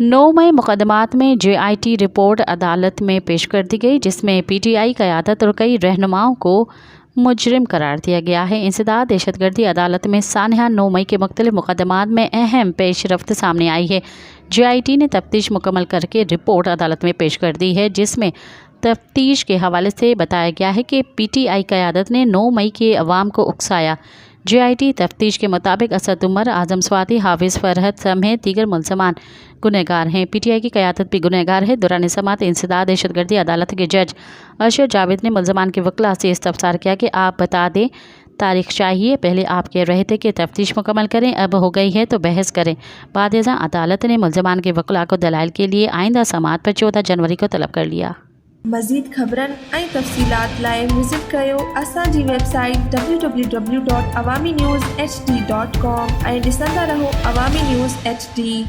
9 मई मुकदमात में JIT report अदालत में पेश कर दी गई, जिसमें PTI क़यादत और कई रहनुमाओं को मुजरिम करार दिया गया है। इंसदाद दहशतगर्दी अदालत में सानहा 9 मई के मुख्तलिफ मुकदमात में अहम पेशरफ्त सामने आई है। JIT ने तफ्तीश मुकम्मल करके रिपोर्ट अदालत में पेश कर दी है, जिसमें तफ्तीश के हवाले से बताया गया है कि PTI क़यादत ने 9 मई के अवाम को उकसाया। JIT तफ्तीश के मुताबिक असद उमर, आजम स्वाति, हाफिज़ फरहत समेत दीगर मुलज़मान गुनहगार हैं। PTI की क़यादत भी गुनहगार है। दौरान समाअत इंसदाद दहशतगर्दी अदालत के जज अरशद जावेद ने मुलज़मान के वकला से इस्तफसार किया कि आप बता दें तारीख चाहिए। पहले आप कह रहे थे कि तफ्तीश मुकम्मल करें, अब हो गई है तो बहस करें। बाद अदालत ने मुलज़मान के वकला को दलाइल के लिए आइंदा समाअत पर 14 जनवरी को तलब कर लिया। मज़ीद ख़बरन ऐं तफ़सीलात लाइ विज़िट कयो असांजी वेबसाइट www.awamiNewsHD.com ऐं ॾिसंदा रहो अवामी न्यूज़ HD।